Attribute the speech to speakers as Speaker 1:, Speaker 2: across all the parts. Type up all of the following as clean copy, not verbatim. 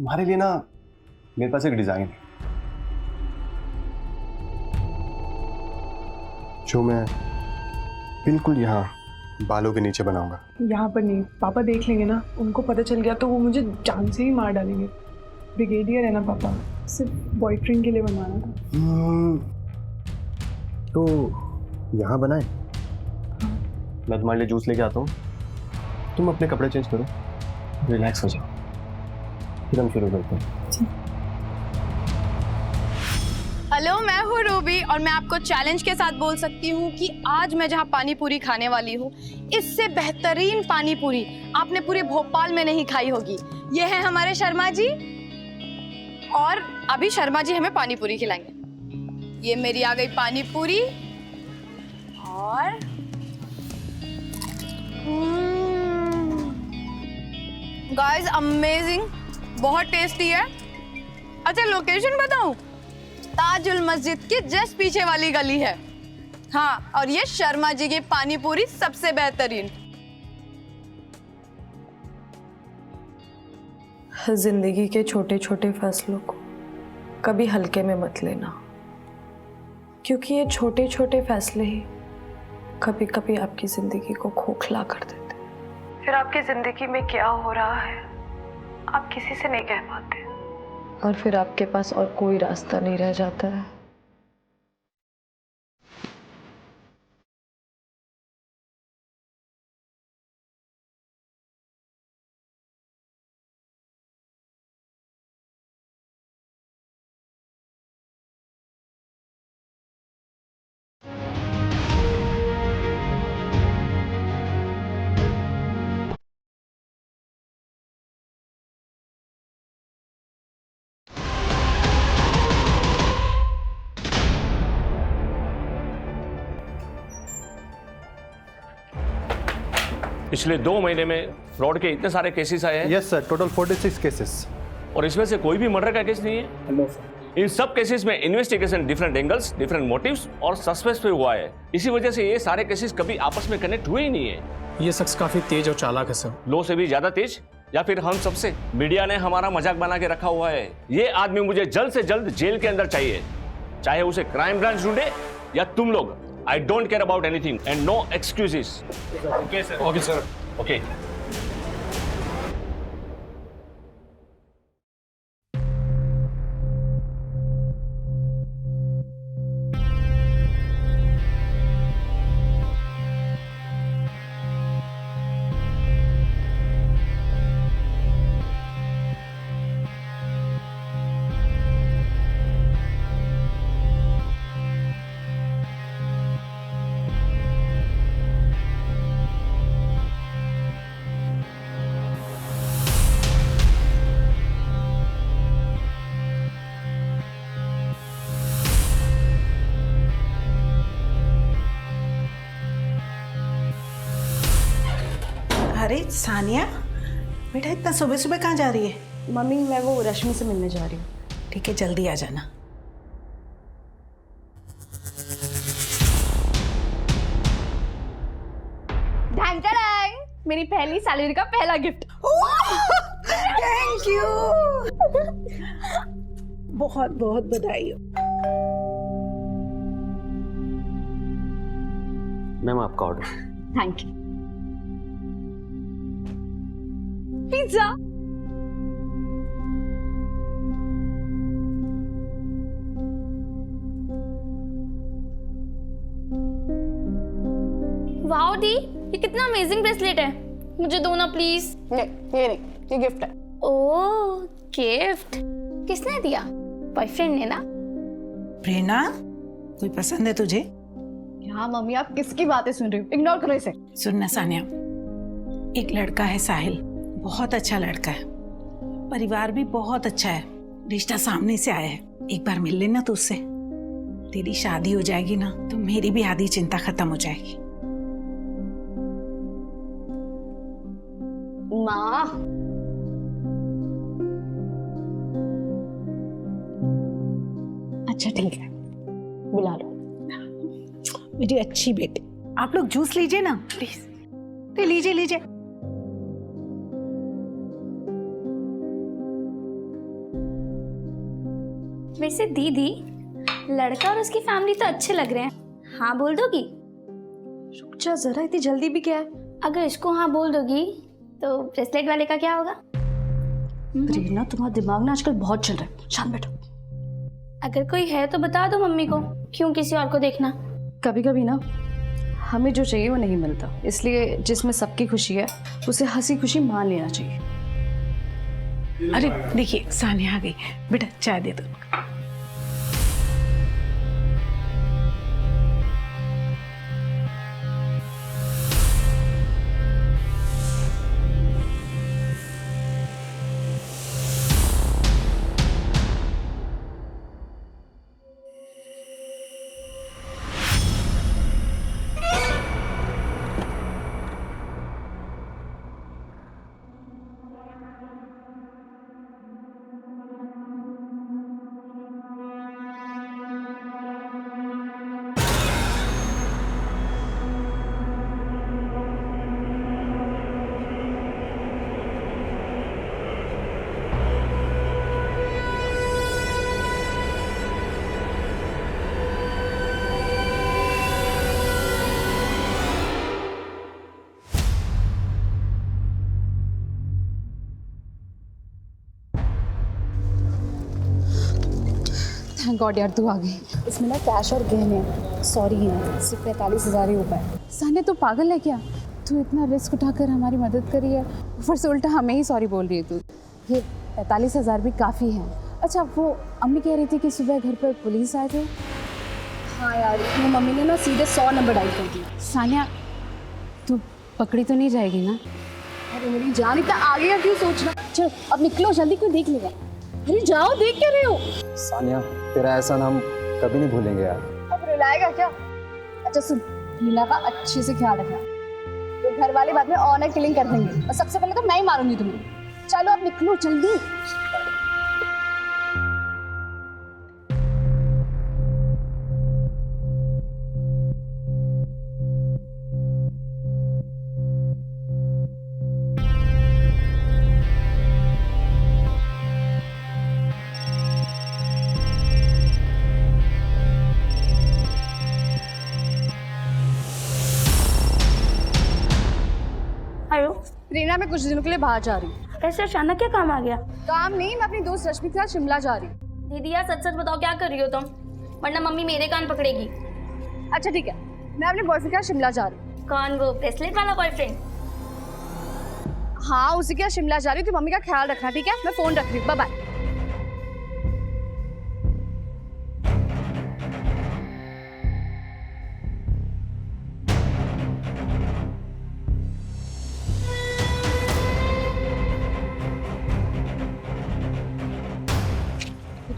Speaker 1: तुम्हारे लिए ना मेरे पास एक डिजाइन है जो मैं बिल्कुल यहाँ बालों के नीचे बनाऊंगा।
Speaker 2: यहाँ पर नहीं, पापा देख लेंगे ना, उनको पता चल गया तो वो मुझे जान से ही मार डालेंगे। ब्रिगेडियर है ना पापा, सिर्फ बॉयफ्रेंड के लिए बनवाना था।
Speaker 1: तो यहाँ बनाए? मैं तुम्हारे लिए जूस लेके आता हूँ, तुम अपने कपड़े चेंज करो, रिलैक्स हो जाओ, फिर हम शुरू करते हैं।
Speaker 3: हेलो, मैं हूँ रूबी और मैं आपको चैलेंज के साथ बोल सकती हूँ कि आज मैं जहाँ पानी पूरी खाने वाली हूँ, इससे बेहतरीन पानी पूरी आपने पूरे भोपाल में नहीं खाई होगी। ये है हमारे शर्मा जी और अभी शर्मा जी हमें पानी पूरी खिलाएंगे। ये मेरी आ गई पानी पूरी और गाइस अमेजिंग, बहुत टेस्टी है। अच्छा लोकेशन बताऊं? ताजुल मस्जिद के जस्ट पीछे वाली गली है। हाँ, और ये शर्मा जी की पानी पूरी सबसे बेहतरीन।
Speaker 2: जिंदगी के छोटे छोटे फैसलों को कभी हल्के में मत लेना, क्योंकि ये छोटे छोटे फैसले ही कभी कभी आपकी जिंदगी को खोखला कर देते। फिर आपकी जिंदगी में क्या हो रहा है आप किसी से नहीं कह पाते, और फिर आपके पास और कोई रास्ता नहीं रह जाता है।
Speaker 4: पिछले 2 महीने में फ्रॉड के इतने सारे केसेस आए हैं।
Speaker 1: Yes sir, total 46 cases.
Speaker 4: और इसमें से कोई भी मर्डर का केस नहीं है।
Speaker 1: No sir.
Speaker 4: इन सब केसेस में investigation different angles, different motives और सस्पेंस पे हुआ है। इसी वजह से ये सारे केसेस कभी आपस में कनेक्ट हुए ही नहीं है।
Speaker 5: ये शख्स काफी तेज और चालाक है सर।
Speaker 4: लो से भी ज्यादा तेज, या फिर हम सबसे? मीडिया ने हमारा मजाक बना के रखा हुआ है। ये आदमी मुझे जल्द से जल्द जेल के अंदर चाहिए, चाहे उसे क्राइम ब्रांच ढूंढे या तुम लोग। I don't care about anything and no excuses.
Speaker 5: Okay sir. Okay sir.
Speaker 4: Okay.
Speaker 6: अरे सानिया बेटा, इतना सुबह सुबह कहाँ जा रही है?
Speaker 3: मम्मी, मैं वो रश्मि से मिलने जा रही हूँ।
Speaker 6: ठीक है, जल्दी आ जाना।
Speaker 3: ढंग ढंग, मेरी पहली सैलरी का पहला गिफ्ट।
Speaker 6: थैंक यू, बहुत बहुत बधाई हो।
Speaker 1: मैम आपका order.
Speaker 3: Thank you. Pizza.
Speaker 7: Wow दी, ये कितना अमेजिंग ब्रेसलेट है, मुझे दो ना प्लीज।
Speaker 3: नहीं, ये गिफ्ट है।
Speaker 7: ओह गिफ्ट, किसने दिया? बॉयफ्रेंड ने ना?
Speaker 6: प्रेरणा, कोई पसंद है तुझे?
Speaker 3: हाँ मम्मी, आप किसकी बातें सुन रही हो? इग्नोर करो इसे।
Speaker 6: सुनना सानिया, एक लड़का है साहिल, बहुत अच्छा लड़का है, परिवार भी बहुत अच्छा है, रिश्ता सामने से आया है। एक बार मिल लेना तो उससे। तेरी शादी हो जाएगी ना तो मेरी भी आधी चिंता खत्म हो जाएगी।
Speaker 3: माँ, अच्छा ठीक है, बुला लो।
Speaker 6: मेरी अच्छी बेटी, आप लोग जूस लीजिए ना प्लीज। लीजिए लीजिए।
Speaker 7: वैसे दीदी, लड़का और उसकी फैमिली तो अच्छे लग रहे हैं, हाँ बोल दोगी?
Speaker 2: रुक जा जरा, इतनी जल्दी भी क्या है?
Speaker 7: अगर इसको हाँ बोल दोगी तो ब्रेसलेट वाले का क्या होगा?
Speaker 2: रीना, तुम्हारा दिमाग ना आजकल बहुत चल रहा है, शांत बैठो।
Speaker 7: अगर कोई है तो बता दो मम्मी को, क्यों किसी और को देखना?
Speaker 2: कभी कभी ना हमें जो चाहिए वो नहीं मिलता, इसलिए जिसमें सबकी खुशी है उसे हंसी खुशी मान लेना चाहिए।
Speaker 6: अरे देखिए सानिया आ गई, बेटा चाय दे दो।
Speaker 8: थैंक गॉड यार तू आ गई।
Speaker 9: इसमें ना कैश और गहने हैं, सॉरी है, सिर्फ 45,000 ही हो पाए।
Speaker 8: सानिया तू पागल है क्या? तू इतना रिस्क उठाकर हमारी मदद करी है, ऊपर से उल्टा हमें ही सॉरी बोल रही है तू। ये 45,000 भी काफ़ी है। अच्छा वो अम्मी कह रही थी कि सुबह घर पर पुलिस आए थे।
Speaker 9: हाँ यार, मेरी मम्मी ने ना सीधे 100 नंबर डायल कर दिया।
Speaker 8: सानिया तू पकड़ी तो नहीं जाएगी ना?
Speaker 9: अरे मेरी जान, इतना आगे का क्यों सोचना? चलो अब निकलो जल्दी, कोई देख लेगा। अरे जाओ, देख क्या रहे हो?
Speaker 1: सानिया, तेरा ऐसा नाम कभी नहीं भूलेंगे यार।
Speaker 9: अब रुलाएगा क्या? अच्छा सुन, हीना का अच्छे से ख्याल रखना, तो घर वाले बाद में ऑनर किलिंग कर देंगे, और सबसे पहले तो मैं ही मारूंगी तुम्हें। चलो अब निकलो जल्दी।
Speaker 7: हेलो
Speaker 9: रीना, मैं कुछ दिनों के लिए बाहर जा रही हूँ।
Speaker 7: ऐसे अचानक क्या काम आ गया?
Speaker 9: काम नहीं, मैं अपनी दोस्त रश्मि के साथ शिमला जा रही हूँ।
Speaker 7: दीदी यार सच सच बताओ, क्या कर रही हो तुम? वरना मम्मी मेरे कान पकड़ेगी।
Speaker 9: अच्छा ठीक है, मैं अपने बॉयफ्रेंड के साथ शिमला जा रही हूँ।
Speaker 7: कौन, वो ब्रेसलेट वाला बॉयफ्रेंड?
Speaker 9: हाँ, उसी के साथ शिमला जा रही हूँ, तो मम्मी का ख्याल रखना, ठीक है? मैं फोन रख रही हूँ, बाय बाय।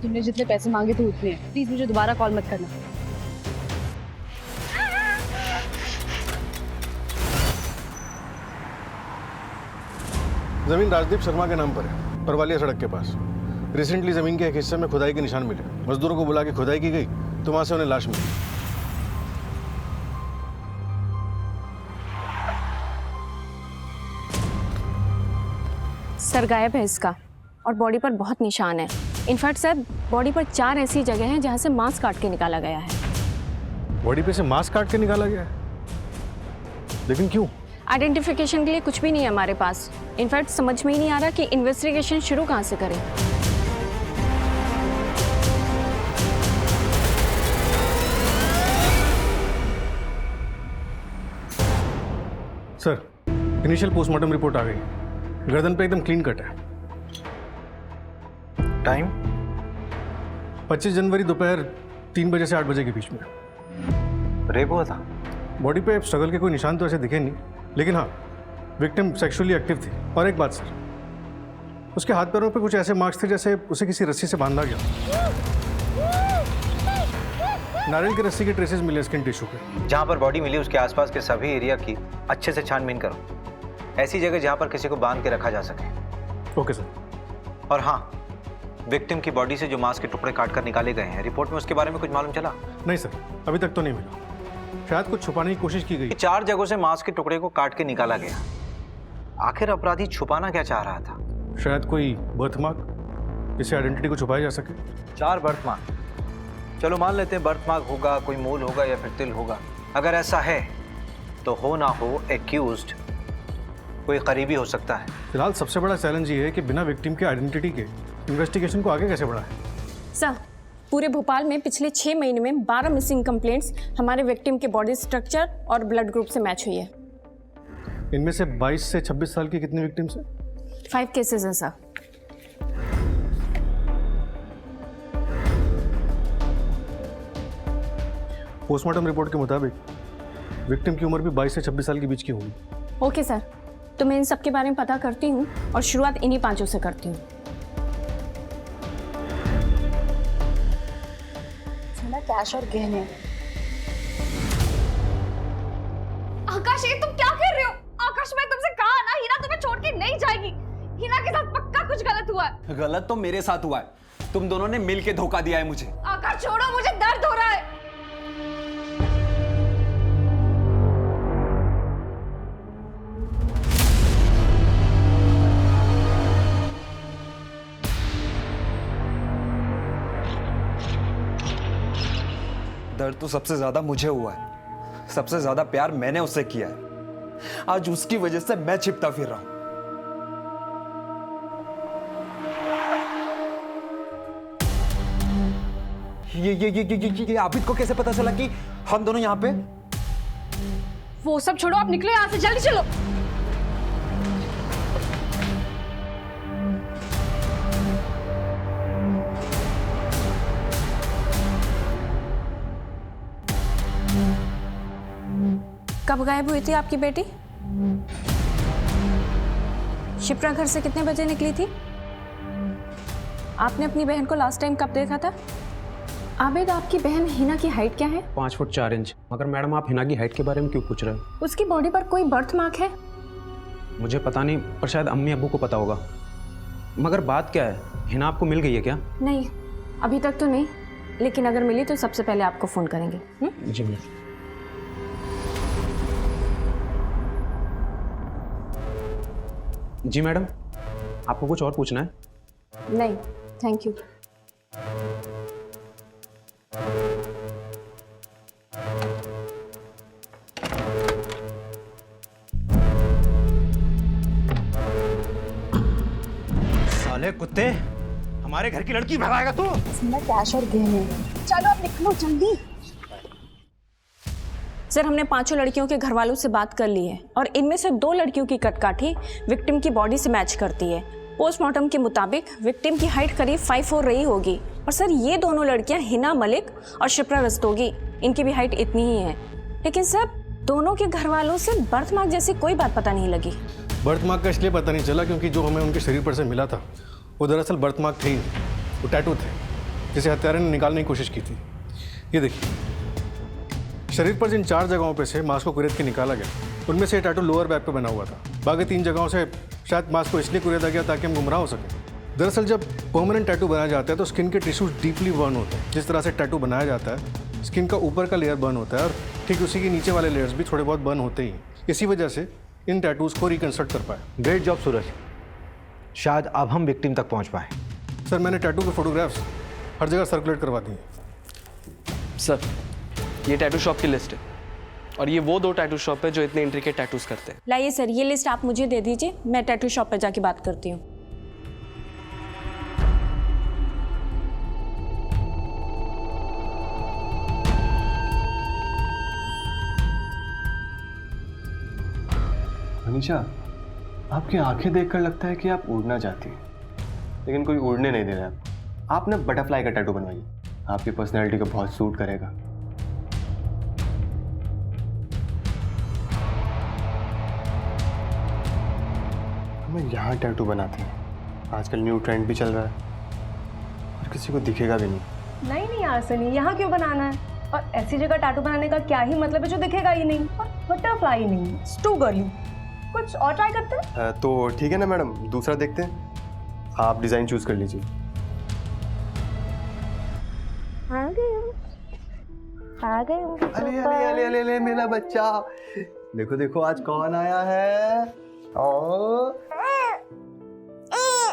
Speaker 9: तुमने जितने पैसे मांगे थे उतने, प्लीज मुझे दोबारा कॉल मत करना।
Speaker 10: जमीन राजदीप शर्मा के नाम पर है, परवालिया सड़क के पास। रिसेंटली जमीन के एक हिस्से में खुदाई के निशान मिले। मजदूरों को बुला के खुदाई की गई तो वहां से उन्हें लाश मिली।
Speaker 11: सर गायब है इसका, और बॉडी पर बहुत निशान है। इनफैक्ट सर बॉडी पर 4 ऐसी जगह हैं जहां से मांस काट के निकाला गया है।
Speaker 10: बॉडी पे से मांस काट के निकाला गया है? लेकिन क्यों?
Speaker 11: आइडेंटिफिकेशन के लिए कुछ भी नहीं है हमारे पास। इनफैक्ट समझ में ही नहीं आ रहा कि इन्वेस्टिगेशन शुरू कहां से करें।
Speaker 10: सर, इनिशियल पोस्टमार्टम रिपोर्ट आ गई। गर्दन पे एकदम क्लीन कट है।
Speaker 1: टाइम
Speaker 10: 25 जनवरी दोपहर 3 बजे से 8 बजे के बीच में।
Speaker 1: रेप हुआ था?
Speaker 10: बॉडी पे स्ट्रगल के कोई निशान तो ऐसे दिखे नहीं, लेकिन हाँ, विक्टिम सेक्सुअली एक्टिव थी। और एक बात सर, उसके हाथ पैरों पे कुछ ऐसे मार्क्स थे जैसे उसे किसी रस्सी से बांधा गया। नारियल की रस्सी के ट्रेसेस मिले स्किन टिश्यू पे।
Speaker 12: जहाँ पर बॉडी मिली उसके आसपास के सभी एरिया की अच्छे से छानबीन करो, ऐसी जगह जहाँ पर किसी को बांध के रखा जा सके।
Speaker 10: Okay sir.
Speaker 12: और हाँ, विक्टिम की बॉडी से जो मांस के टुकड़े काट कर निकाले गए हैं, रिपोर्ट में उसके बारे में कुछ मालूम चला?
Speaker 10: नहीं सर, अभी तक तो नहीं मिला। शायद कुछ छुपाने की कोशिश की गई।
Speaker 12: 4 जगहों से मांस के टुकड़े को काट के निकाला गया। आखिर अपराधी छुपाना क्या चाह रहा था?
Speaker 10: शायद कोई बर्थमार्क जिससे आइडेंटिटी को छुपाया जा सके?
Speaker 12: 4 बर्थमार्क। चलो मान लेते हैं बर्थमार्क होगा, कोई मोल होगा या फिर तिल होगा। अगर ऐसा है तो हो ना हो एक्यूज्ड कोई करीबी हो सकता है।
Speaker 10: फिलहाल सबसे बड़ा चैलेंज ये है कि बिना विक्टिम के आइडेंटिटी के इन्वेस्टिगेशन को आगे कैसे बढ़ाएं?
Speaker 11: सर, पूरे भोपाल में पिछले 6 महीने में 12 मिसिंग कंप्लेंट्स हमारे विक्टिम के बॉडी स्ट्रक्चर और ब्लड ग्रुप से मैच हुई है।
Speaker 10: इनमें से 22 से 26 साल की कितनी विक्टिम्स हैं?
Speaker 11: 5 केसेस हैं सर।
Speaker 10: पोस्टमार्टम रिपोर्ट के मुताबिक विक्टिम की उम्र भी 22 से 26 साल के बीच की होगी।
Speaker 11: ओके सर, तो मैं इन सब के बारे में पता करती हूँ और शुरुआत इन्हीं 5 से करती हूँ।
Speaker 9: सोना, कैश और गहने।
Speaker 3: आकाश, ये तुम क्या कर रहे हो? आकाश, मैं तुमसे कहा ना, हिना तुम्हें छोड़ के नहीं जाएगी। हिना के साथ पक्का कुछ गलत हुआ है।
Speaker 13: गलत तो मेरे साथ हुआ है, तुम दोनों ने मिल के धोखा दिया है मुझे।
Speaker 3: आकाश छोड़ो, मुझे दर्द हो रहा है।
Speaker 13: दर्द तो सबसे ज्यादा मुझे हुआ है, सबसे ज्यादा प्यार मैंने उससे किया है। आज उसकी वजह से मैं छिपता फिर रहा हूं। ये आबिद को कैसे पता चला कि हम दोनों यहाँ पे?
Speaker 3: वो सब छोड़ो, आप निकलो यहाँ से, जल्दी चलो।
Speaker 11: कब गायब हुई थी आपकी बेटी? शिप्रा घर से कितने बजे निकली थी? आपने अपनी बहन को लास्ट टाइम कब देखा था? आबिद, आपकी बहन हिना की हाइट क्या है?
Speaker 5: 5 फुट 4 इंच। मगर मैडम, आप हिना की हाइट के बारे में क्यों पूछ रहे हो?
Speaker 11: उसकी बॉडी पर कोई बर्थ मार्क है?
Speaker 5: मुझे पता नहीं, पर शायद अम्मी अब्बू को पता होगा। मगर बात क्या है, हिना आपको मिल गई है क्या?
Speaker 11: नहीं, अभी तक तो नहीं, लेकिन अगर मिली तो सबसे पहले आपको फोन करेंगे।
Speaker 5: जी मैम। जी मैडम, आपको कुछ और पूछना है?
Speaker 11: नहीं, थैंक यू।
Speaker 13: साले कुत्ते, हमारे घर की लड़की भगाएगा तू?
Speaker 9: सोना, कैश और गहने। चलो अब निकलो जल्दी।
Speaker 11: सर, हमने 5 लड़कियों के घर वालों से बात कर ली है और इनमें से 2 लड़कियों की कटकाठी विक्टिम की बॉडी से मैच करती है। पोस्टमार्टम के मुताबिक विक्टिम की हाइट करीब 5'4" रही होगी। और सर, ये दोनों लड़कियां हिना मलिक और शिप्रा रस्तोगी, इनकी भी हाइट इतनी ही है। लेकिन सर, दोनों के घर वालों से बर्थ मार्क जैसी कोई बात पता नहीं लगी।
Speaker 10: बर्थ मार्क का इसलिए पता नहीं चला क्योंकि जो हमें उनके शरीर पर से मिला था वो दरअसल बर्थ मार्क थे ही, वो टैटू थे जिसे हत्यारे ने निकालने की कोशिश की थी। ये देखिए, शरीर पर जिन 4 जगहों पे से मांस को कुरेद के निकाला गया, उनमें से टैटू लोअर बैक पे बना हुआ था। बाकी 3 जगहों से शायद मांस को इसलिए कुरेदा गया ताकि हम गुमराह हो सके। दरअसल जब परमानेंट टैटू बनाया जाता है तो स्किन के टिश्यूज डीपली बर्न होते हैं। जिस तरह से टैटू बनाया जाता है, स्किन का ऊपर का लेयर बर्न होता है और ठीक उसी के नीचे वाले लेयर्स भी थोड़े बहुत बर्न होते ही। इसी वजह से इन टैटूज को रिकंस्ट्रक्ट कर पाए।
Speaker 12: ग्रेट जॉब सूरज, शायद अब हम विक्टिम तक पहुंच पाए।
Speaker 10: सर, मैंने टैटू के फोटोग्राफ्स हर जगह सर्कुलेट करवा दिए।
Speaker 14: सर, ये टैटू शॉप की लिस्ट है और ये वो 2 टैटू शॉप है जो इतने इंट्रिकेट टैटूज करते हैं।
Speaker 11: लाइए सर, ये लिस्ट आप मुझे दे दीजिए, मैं टैटू शॉप पर जाके बात करती हूँ।
Speaker 1: मनीषा, आपकी आंखें देखकर लगता है कि आप उड़ना चाहती हैं, लेकिन कोई उड़ने नहीं दे रहा है। आप ना बटरफ्लाई का टैटू बनवाइए, आपकी पर्सनैलिटी को बहुत सूट करेगा। हमें यहाँ टैटू बनाते हैं, आजकल न्यू ट्रेंड भी चल रहा है और किसी को दिखेगा भी नहीं।
Speaker 15: नहीं यार सनी, यहाँ क्यों बनाना है? और ऐसी जगह टैटू बनाने का क्या ही मतलब है जो दिखेगा ही नहीं? और बटरफ्लाई नहीं, टू गर्ली। कुछ और ट्राई करते हैं?
Speaker 1: तो ठीक है ना मैडम, दूसरा देखते हैं। आप डिजाइन चूज कर लीजिए।
Speaker 15: आ गए।
Speaker 1: अरे अरे अरे अरे अरे मेरा बच्चा, देखो देखो आज कौन आया है। ओ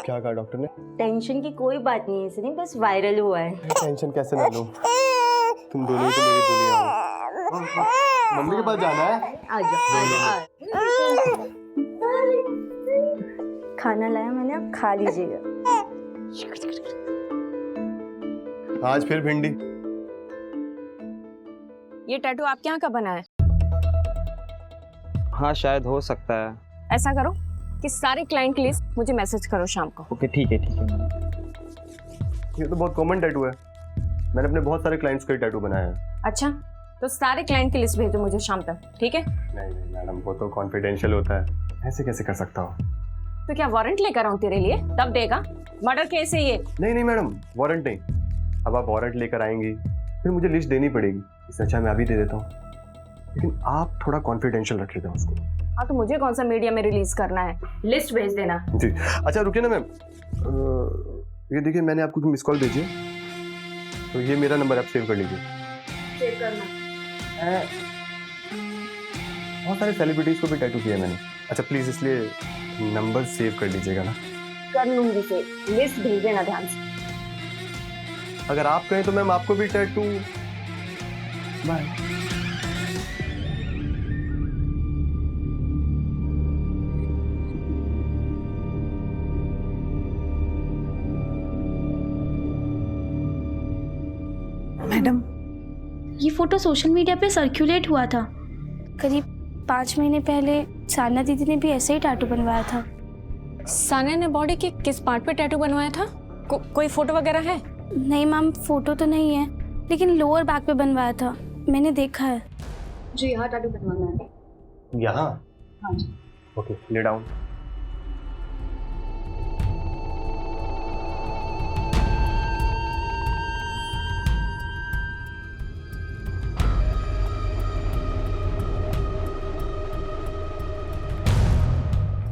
Speaker 1: क्या कहा डॉक्टर ने?
Speaker 16: टेंशन की कोई बात नहीं है इसमें, बस वायरल हुआ है।
Speaker 1: टेंशन कैसे ना लूं? तुम दोनों ही तो मेरी दुनिया हो। मम्मी के पास जाना है?
Speaker 16: आ जाओ। खाना लाया मैंने, आप खा लीजिएगा।
Speaker 1: आज फिर भिंडी।
Speaker 11: ये टैटू आपके यहाँ का बना है?
Speaker 5: हाँ शायद हो सकता है।
Speaker 11: ऐसा करो कि सारे क्लाइंट की लिस्ट मुझे मैसेज करो शाम को।
Speaker 5: ओके ठीक है
Speaker 1: ये तो बहुत कॉमन टैटू है, मैंने अपने बहुत सारे क्लाइंट्स का टैटू बनाया है।
Speaker 11: अच्छा, तो सारे क्लाइंट की लिस्ट भेजो मुझे शाम तक, ठीक है?
Speaker 1: नहीं मैडम, वो तो कॉन्फिडेंशियल होता है, ऐसे कैसे कर सकता हूँ?
Speaker 11: तो क्या वारंट लेकर आऊँ तेरे लिए, तब देगा? मर्डर केस है ये।
Speaker 1: नहीं मैडम, वारंट नहीं। अब आप वारंट लेकर आएंगी फिर मुझे लिस्ट देनी पड़ेगी, इससे अच्छा मैं अभी दे देता हूँ, लेकिन आप थोड़ा कॉन्फिडेंशियल रखिएगा उसको।
Speaker 11: हाँ तो मुझे कौन सा मीडिया में रिलीज करना है, लिस्ट भेज देना।
Speaker 1: जी अच्छा रुकिए ना मैम, ये देखिए मैंने आपको मिस कॉल भेजी है, तो ये मेरा नंबर आप सेव कर लीजिए।
Speaker 11: सेव करना।
Speaker 1: बहुत सारे सेलिब्रिटीज को भी टैटू किया है मैंने। अच्छा प्लीज इसलिए नंबर सेव कर लीजिएगा ना।
Speaker 11: कर लूंगी सेव, लिस्ट भेज देना ध्यान से।
Speaker 1: अगर आप कहें तो मैम आपको भी टैटू। बाय।
Speaker 6: मैडम,
Speaker 7: ये फोटो सोशल मीडिया पे सर्कुलेट हुआ था। करीब 5 महीने पहले सानिया दीदी ने भी ऐसे ही टैटू बनवाया था।
Speaker 11: सानिया ने बॉडी के किस पार्ट पे टैटू बनवाया था? कोई फोटो वगैरह है?
Speaker 7: नहीं मैम, फोटो तो नहीं है, लेकिन लोअर बैक पे बनवाया था, मैंने देखा है।
Speaker 15: जी यहाँ टैटू बनवाना है।
Speaker 1: यहाँ?
Speaker 15: हाँ जी।
Speaker 1: Okay, lay down.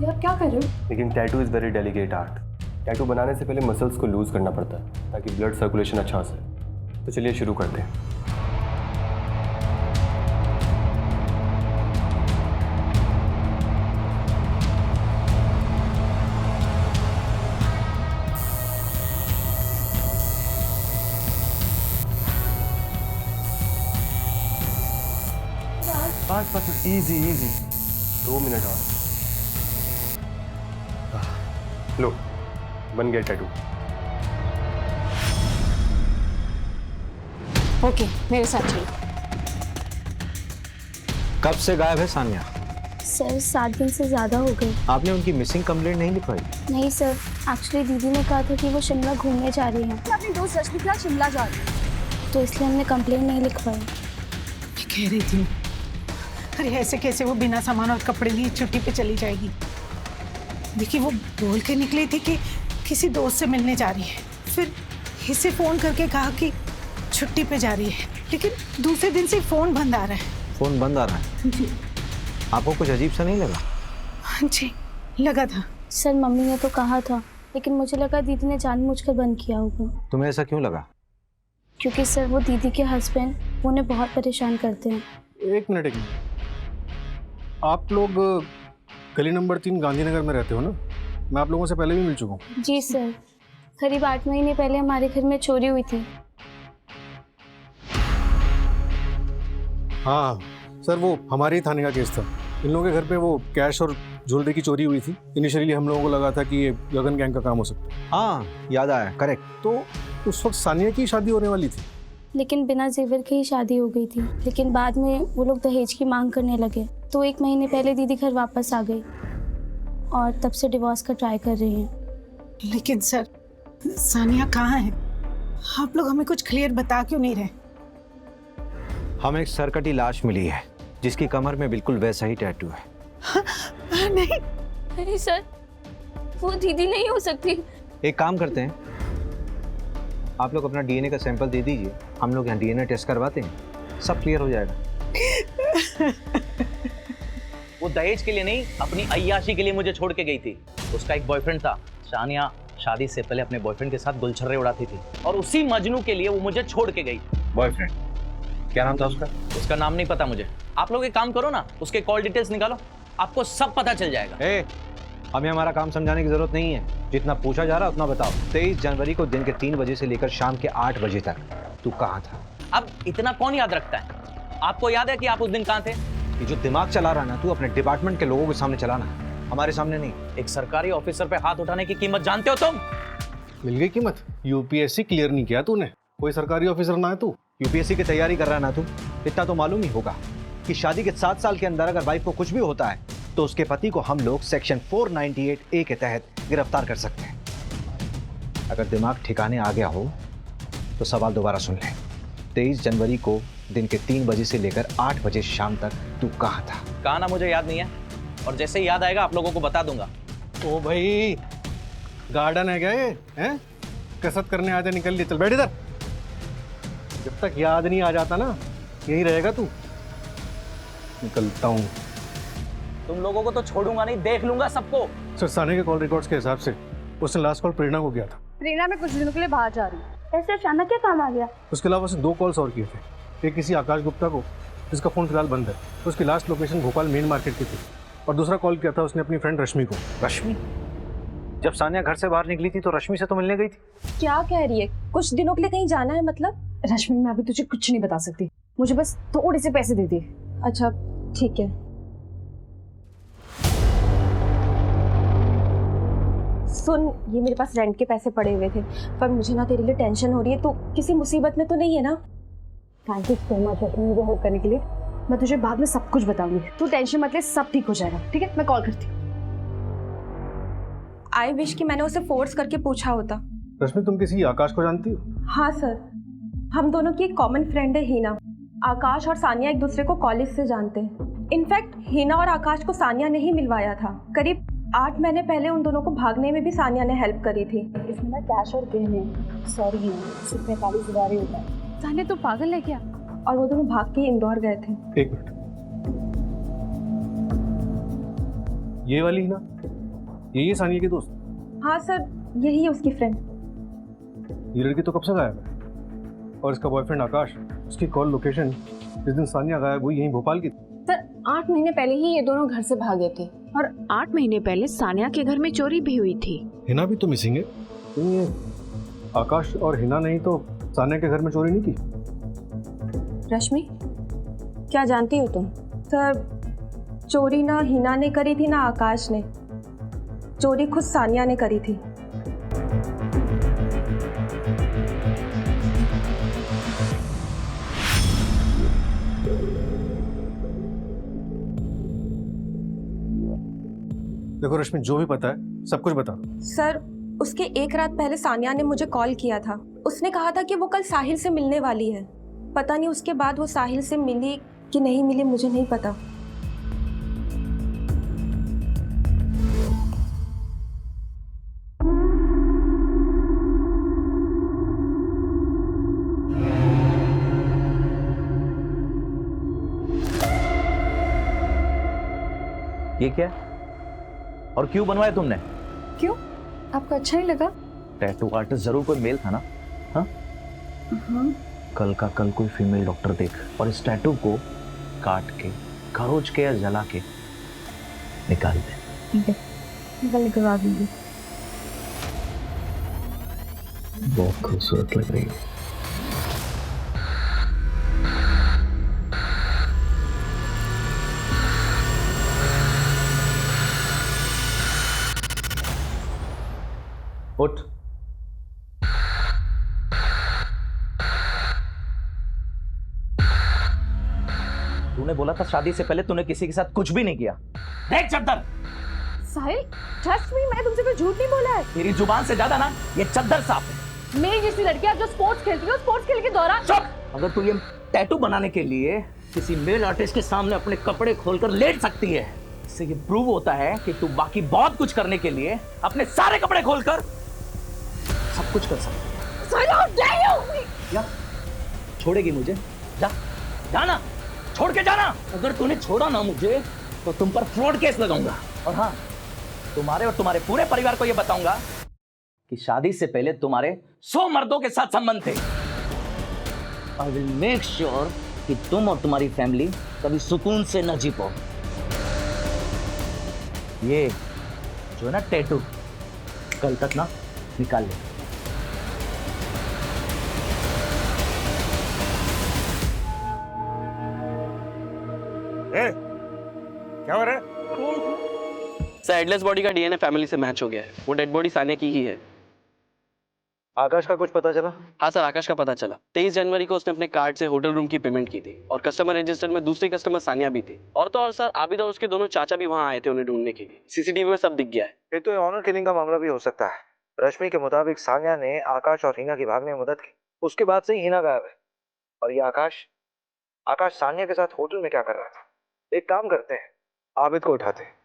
Speaker 15: ये आप क्या कर रहे हो?
Speaker 1: लेकिन tattoo is very delicate art. Tattoo बनाने से पहले मसल्स को लूज करना पड़ता है ताकि ब्लड सर्कुलेशन अच्छा हो सके। तो चलिए शुरू करते हैं। बस इजी इजी, 2 मिनट और। लो, बन गया टैटू।
Speaker 11: ओके, मेरे साथ चलो।
Speaker 12: कब से गायब है सानिया?
Speaker 7: सर 7 दिन से ज़्यादा हो गए।
Speaker 12: आपने उनकी मिसिंग कंप्लेंट नहीं लिखवाई?
Speaker 7: नहीं सर, एक्चुअली दीदी ने कहा था कि वो शिमला घूमने जा रही हैं,
Speaker 9: अपनी दोस्त रश्मि के साथ शिमला जा रही है,
Speaker 7: तो इसलिए हमने कंप्लेंट नहीं लिखवाई।
Speaker 6: मैं कह रही थी, अरे ऐसे कैसे वो बिना सामान और कपड़े लिए छुट्टी पे चली जाएगी? देखिए वो बोल के निकली थी कि किसी दोस्त से मिलने जा रही है, फिर इसे फ़ोन करके कहा कि छुट्टी पे जा रही है, लेकिन दूसरे दिन से फ़ोन बंद आ रहा है।
Speaker 12: फ़ोन बंद आ रहा है?
Speaker 6: जी।
Speaker 12: आपको कुछ अजीब सा नहीं लगा?
Speaker 6: हाँ जी, लगा था।
Speaker 7: सर मम्मी ने तो कहा था, लेकिन मुझे लगा दीदी ने जानबूझकर बंद किया होगा।
Speaker 12: तुम्हें ऐसा क्यों लगा?
Speaker 7: क्योंकि सर वो दीदी के हस्बैंड उन्हें बहुत परेशान करते हैं।
Speaker 10: एक मिनट आप लोग गली नंबर 3 गांधीनगर में रहते हो ना? मैं आप लोगों से पहले भी मिल चुका हूँ।
Speaker 7: जी सर, करीब 8 महीने पहले हमारे घर में चोरी हुई थी।
Speaker 10: हाँ सर, वो हमारे ही थाने का केस था। इन लोगों के घर पे वो कैश और ज्वेलरी की चोरी हुई थी। इनिशियली हम लोगों को लगा था कि ये गगन गैंग का काम हो सकता है।
Speaker 12: हाँ याद आया, करेक्ट।
Speaker 10: तो उस वक्त सानिया की शादी होने वाली थी,
Speaker 7: लेकिन बिना जेवर के ही शादी हो गई थी। लेकिन बाद में वो लोग दहेज की मांग करने लगे, तो 1 महीने पहले दीदी घर वापस आ गई और तब से डिवोर्स का ट्राई कर रही हैं।
Speaker 6: लेकिन सर सानिया कहाँ है? आप लोग हमें कुछ क्लियर बता क्यों नहीं रहे?
Speaker 12: हमें एक सरकटी लाश मिली है जिसकी कमर में बिल्कुल वैसा ही टैटू है।
Speaker 7: नहीं सर, वो दीदी नहीं हो सकती।
Speaker 12: एक काम करते हैं, आप लोग अपना डीएनए का सैंपल दे दीजिए, हम लोग यहाँ डीएनए टेस्ट करवाते हैं, सब क्लियर हो जाएगा।
Speaker 17: वो दहेज के लिए नहीं, अपनी अय्याशी के लिए मुझे छोड़ के गई थी। उसका एक बॉयफ्रेंड था। सानिया शादी से पहले अपने बॉयफ्रेंड के साथ गुलछर्रे उड़ाती थी और उसी मजनू के लिए वो मुझे छोड़ के गई।
Speaker 12: बॉयफ्रेंड? क्या नाम था उसका?
Speaker 17: उसका नाम नहीं पता मुझे। आप लोग एक काम करो ना, उसके कॉल डिटेल्स निकालो, आपको सब पता चल जाएगा।
Speaker 12: हमें हमारा काम समझाने की जरूरत नहीं है, जितना पूछा जा रहा उतना बताओ। 23 जनवरी को दिन के 3 बजे से लेकर शाम के 8 बजे तक तू कहाँ था?
Speaker 17: अब इतना कौन याद रखता है? आपको याद है कि आप उस दिन कहाँ थे?
Speaker 12: ये जो दिमाग चला रहा ना तू, अपने डिपार्टमेंट के लोगों के सामने चलाना, हमारे सामने नहीं।
Speaker 17: एक सरकारी ऑफिसर पे हाथ उठाने की कीमत जानते हो तुम?
Speaker 10: मिल गई कीमत। यूपीएससी क्लियर नहीं किया तूने, कोई सरकारी ऑफिसर ना है तू।
Speaker 12: यूपीएससी की तैयारी कर रहा है ना तू, इतना तो मालूम ही होगा कि शादी के 7 साल के अंदर अगर वाइफ को कुछ भी होता है तो उसके पति को हम लोग सेक्शन 498A के तहत गिरफ्तार कर सकते हैं। अगर दिमाग ठिकाने आ गया हो तो सवाल दोबारा सुन ले। 23 जनवरी को दिन के 3 बजे से लेकर 8 बजे शाम तक तू कहाँ था?
Speaker 17: कहा ना मुझे याद नहीं है, और जैसे ही याद आएगा आप लोगों को बता दूंगा।
Speaker 10: ओ भाई, गार्डन है क्या ये? हैं? कसरत करने आते निकल लिए, चल बैठ इधर। जब तक याद नहीं आ जाता ना, यही रहेगा तू। निकलता हूँ।
Speaker 17: तुम लोगों को तो छोड़ूंगा नहीं, देख लूंगा सबको।
Speaker 10: सर, साने के कॉल रिकॉर्ड्स के हिसाब से उसने लास्ट कॉल प्रेरणा को किया था।
Speaker 9: प्रेरणा में कुछ दिनों के लिए बाहर जा रही है।
Speaker 7: ऐसे अचानक क्या काम आ गया?
Speaker 10: उसके अलावा उसने 2 कॉल्स और किए थे। एक किसी आकाश गुप्ता को, जिसका फ़ोन फिलहाल बंद है। उसकी last location Bhopal main market की थी। और दूसरा कॉल किया था उसने अपनी फ्रेंड रश्मि को।
Speaker 12: रश्मि? जब सानिया घर से बाहर निकली थी तो रश्मि से तो मिलने गई थी।
Speaker 11: क्या कह रही है? कुछ दिनों के लिए कहीं जाना है मतलब?
Speaker 9: रश्मि, मैं अभी तुझे कुछ नहीं बता सकती, मुझे बस थोड़े से पैसे दे दे।
Speaker 11: अच्छा ठीक है। सुन, ये मेरे पास रेंट के पैसे पड़े हुए थे, पर मुझे ना तेरे लिए टेंशन हो रही है। तो किसी मुसीबत में तो नहीं है ना?
Speaker 9: थैंक यू सो मच रश्मि मुझे हेल्प करने के लिए। मैं तुझे बाद में सब कुछ बताऊंगी, तू टेंशन मत ले, सब ठीक हो जाएगा। ठीक है, मैं कॉल करती हूँ।
Speaker 11: आई विश कि मैंने उसे फोर्स करके पूछा होता।
Speaker 10: रश्मि, तुम किसी आकाश को जानती हो?
Speaker 11: हाँ सर, हम दोनों की एक कॉमन फ्रेंड है हीना। आकाश और सानिया एक दूसरे को कॉलेज से जानते हैं। इनफैक्ट हीना और आकाश को सानिया ने ही मिलवाया था। करीब 8 महीने पहले उन दोनों को भागने में भी सानिया ने हेल्प करी थी।
Speaker 9: इसमें ना कैश और गहने, सॉरी सिर्फ 45,000 ही होता है। सानिया तो पागल है क्या?
Speaker 11: और वो दोनों भाग के इंदौर गए थे।
Speaker 10: 1 मिनट, ये वाली ही ना? यही है सानिया की दोस्त?
Speaker 11: हाँ सर, यही है उसकी फ्रेंड।
Speaker 10: ये लड़की तो कब से गायब है? और इसका बॉयफ्रेंड आकाश, उसकी कॉल लोकेशन जिस दिन सानिया गायब हुई यहीं भोपाल की।
Speaker 15: सर, 8 महीने पहले ही ये दोनों घर से भागे थे, और 8 महीने पहले सानिया के घर में चोरी भी हुई थी।
Speaker 10: हिना भी तो मिसिंग है। तो ये आकाश और हिना नहीं तो सानिया के घर में चोरी नहीं की?
Speaker 11: रश्मि, क्या जानती हो तुम? सर, चोरी ना हिना ने करी थी ना आकाश ने, चोरी खुद सानिया ने करी थी।
Speaker 10: देखो रश्मि, जो भी पता है सब कुछ बता दो।
Speaker 11: सर, उसके 1 रात पहले सानिया ने मुझे कॉल किया था। उसने कहा था कि वो कल साहिल से मिलने वाली है। पता नहीं उसके बाद वो साहिल से मिली कि नहीं मिली, मुझे नहीं पता।
Speaker 17: ये क्या है? और क्यों बनवाया तुमने?
Speaker 9: क्यों, आपको अच्छा नहीं लगा?
Speaker 17: टैटू आर्टिस्ट जरूर कोई मेल था ना? हाँ? कल का कल कोई फीमेल डॉक्टर देख और इस टैटू को काट के, खरोच के या जला के निकाल दे।
Speaker 9: ठीक है, निकलवा दूंगी।
Speaker 17: बहुत खूबसूरत लग रही है। उठ। तूने बोला था शादी से पहले तूने किसी के साथ कुछ भी नहीं किया। देख चद्दर।
Speaker 9: साहिल, ट्रस्ट मी, मैंने तुमसे कोई झूठ नहीं बोला है।
Speaker 17: तेरी जुबान से ज्यादा ना ये चद्दर साफ है।
Speaker 9: मेरी जैसी लड़कियां जो स्पोर्ट्स खेलती है, स्पोर्ट्स खेल के दौरान।
Speaker 17: चुप। अगर तू ये टैटू बनाने के लिए किसी मेल आर्टिस्ट के सामने अपने कपड़े खोलकर लेट सकती है, इससे ये प्रूव होता है कि तू बाकी बहुत कुछ करने के लिए अपने सारे कपड़े खोलकर सब कुछ कर सकती है।
Speaker 9: साहिल, how dare you?
Speaker 17: या छोड़ेगी मुझे? जा, जाना, छोड़ के जाना। अगर तूने छोड़ा ना मुझे तो तुम पर फ्रॉड केस लगाऊंगा। और हाँ, तुम्हारे और तुम्हारे पूरे परिवार को यह बताऊंगा कि शादी से पहले तुम्हारे 100 मर्दों के साथ संबंध थे। आई विल मेक श्योर कि तुम और तुम्हारी फैमिली कभी सुकून से न जी पाओ। ये जो है ना टैटू, कल तक ना निकाल ले।
Speaker 14: क्या हो रहा है? सर हेडलेस बॉडी का डीएनए फैमिली से मैच हो गया है। वो डेड बॉडी सानिया की ही है।
Speaker 12: आकाश का कुछ पता चला?
Speaker 14: हाँ सर, आकाश का पता चला। 23 जनवरी को उसने अपने कार्ड से होटल रूम की पेमेंट की थी और कस्टमर रजिस्टर में दूसरी कस्टमर सानिया भी थी। और तो और सर, आबिद और उसके दोनों चाचा भी वहाँ आए थे उन्हें ढूंढने के लिए। सीसीटीवी में सब दिख गया है।
Speaker 12: फिर तो ऑनर किलिंग का मामला भी हो सकता है। रश्मि के मुताबिक सानिया ने आकाश और हिना की भागने में मदद की, उसके बाद से ही हिना गायब है। और ये आकाश सानिया के साथ होटल में क्या कर रहा था? एक काम करते हैं, आबिद को उठाते हैं।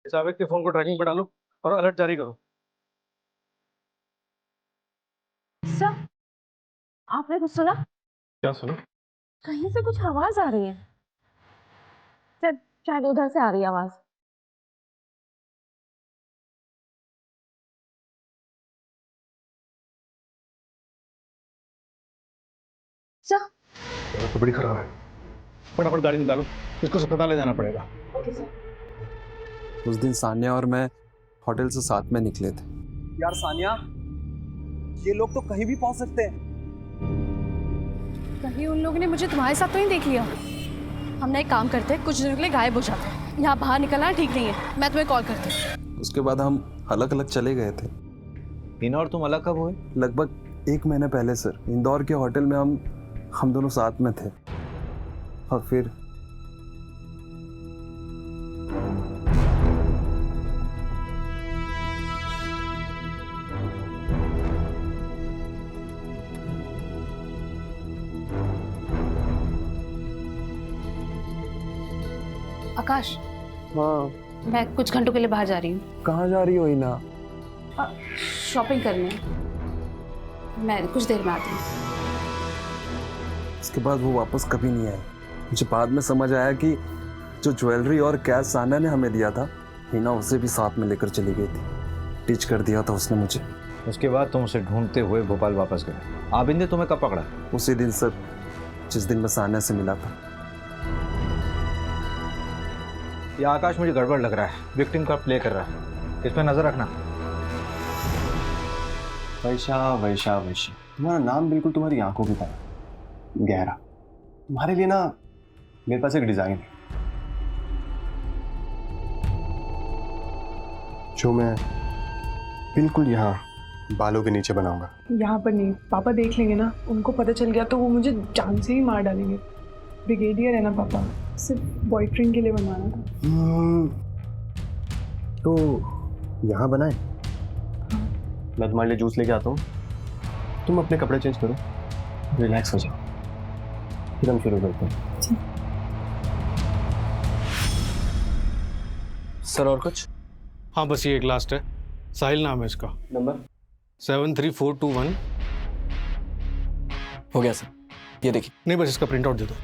Speaker 10: इस आबिद के फोन को ट्रैकिंग पर डालो और अलर्ट जारी करो।
Speaker 11: सर, आपने कुछ सुना?
Speaker 10: क्या सुना?
Speaker 11: कहीं से कुछ आवाज आ रही है। सर, शायद उधर से आ रही है आवाज। सर,
Speaker 10: तो बड़ी खराब है। फटाफट गाड़ी निकालो, इसको अस्पताल ले जाना पड़ेगा।
Speaker 11: Okay sir.
Speaker 18: उस दिन सानिया और मैं होटल से साथ में निकले थे।
Speaker 13: यार सानिया, ये लोग तो कहीं भी पहुंच सकते हैं।
Speaker 9: कहीं उन लोगों ने मुझे तुम्हारे साथ तो नहीं देख लिया। हम एक काम करते हैं, कुछ दिनों के लिए गायब हो जाते हैं। यहाँ बाहर निकलना ठीक नहीं है। मैं तुम्हें कॉल करती हूँ।
Speaker 18: उसके बाद हम अलग अलग चले गए थे।
Speaker 12: हिना और तुम अलग कब हुए?
Speaker 18: लगभग 1 महीने पहले सर। इंदौर के होटल में हम दोनों साथ में थे और फिर
Speaker 9: आकाश,
Speaker 18: हाँ,
Speaker 9: मैं कुछ घंटों के लिए बाहर जा रही हूँ।
Speaker 18: कहाँ जा रही हो हिना?
Speaker 9: शॉपिंग करने। मैं कुछ देर में आती हूँ।
Speaker 18: इसके बाद वो वापस कभी नहीं आए। मुझे बाद में समझ आया कि जो ज्वेलरी और कैश सानिया ने हमें दिया था, हिना उसे भी साथ में लेकर चली गई थी। टीच कर दिया था उसने मुझे।
Speaker 12: उसके बाद तुम उसे ढूंढते हुए भोपाल वापस गए। आबिद ने तुम्हें कब पकड़ा?
Speaker 18: उसी दिन सर, जिस दिन मैं सानिया से मिला था।
Speaker 12: ये आकाश मुझे गड़बड़ लग रहा है। विक्टिम का प्ले कर रहा है, इस पर नजर रखना।
Speaker 1: वैशा, तुम्हारा नाम बिल्कुल तुम्हारी आंखों की तरह गहरा। तुम्हारे लिए ना मेरे पास एक डिजाइन है जो मैं बिल्कुल यहाँ बालों के नीचे बनाऊंगा।
Speaker 2: यहाँ पर नहीं, पापा देख लेंगे ना। उनको पता चल गया तो वो मुझे जान से ही मार डालेंगे। ब्रिगेडियर है ना पापा, सिर्फ बॉयफ्रेंड के लिए बनवाना था।
Speaker 1: तो यहाँ बनाए। मैं तुम्हारे लिए जूस लेके आता हूँ, तुम अपने कपड़े चेंज करो, रिलैक्स हो जाओ, फिर हम शुरू करते हैं।
Speaker 14: सर और कुछ?
Speaker 10: हाँ, बस ये एक लास्ट है। साहिल नाम है इसका।
Speaker 14: नंबर
Speaker 10: 73421।
Speaker 14: हो गया सर, ये देखिए।
Speaker 10: नहीं, बस इसका प्रिंट आउट दे दो।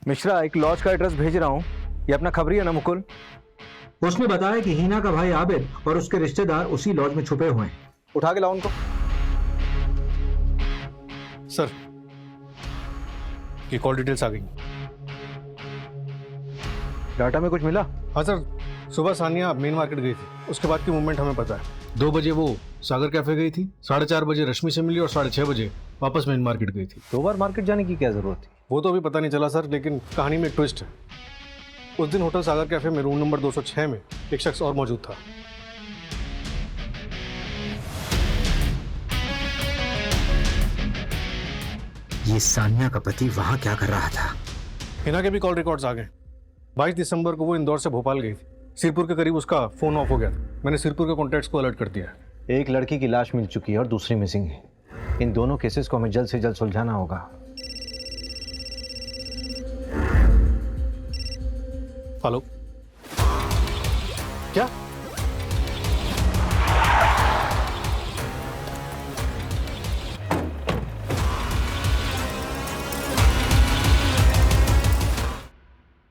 Speaker 12: मिश्रा, एक लॉज का एड्रेस भेज रहा हूँ। ये अपना खबरी है ना मुकुल?
Speaker 19: उसने बताया कि हिना का भाई आबिद और उसके रिश्तेदार उसी लॉज में छुपे हुए हैं।
Speaker 12: उठा के लाओ उनको।
Speaker 10: सर, ये कॉल डिटेल्स आ गई।
Speaker 12: डाटा में कुछ मिला?
Speaker 10: हाँ सर, सुबह सानिया मेन मार्केट गई थी, उसके बाद की मूवमेंट हमें पता है। 2 बजे वो सागर कैफे गई थी, 4:30 बजे रश्मि से मिली और 6:30 बजे वापस मेन मार्केट गई थी।
Speaker 12: 2 बार मार्केट जाने की क्या जरूरत थी?
Speaker 10: वो तो अभी पता नहीं चला सर, लेकिन कहानी में एक ट्विस्ट है। उस दिन होटल सागर कैफे में रूम नंबर 206 में एक शख्स और मौजूद था।
Speaker 19: ये सानिया का पति वहां क्या कर रहा था?
Speaker 10: हिना के भी कॉल रिकॉर्ड्स आ गए। 22 दिसंबर को वो इंदौर से भोपाल गई थी। सिरपुर के करीब उसका फोन ऑफ हो गया था। मैंने सिरपुर के कॉन्टैक्ट्स को अलर्ट कर दिया है।
Speaker 12: एक लड़की की लाश मिल चुकी है और दूसरी मिसिंग है। इन दोनों केसेस को हमें जल्द से जल्द सुलझाना होगा।
Speaker 10: हेलो, क्या?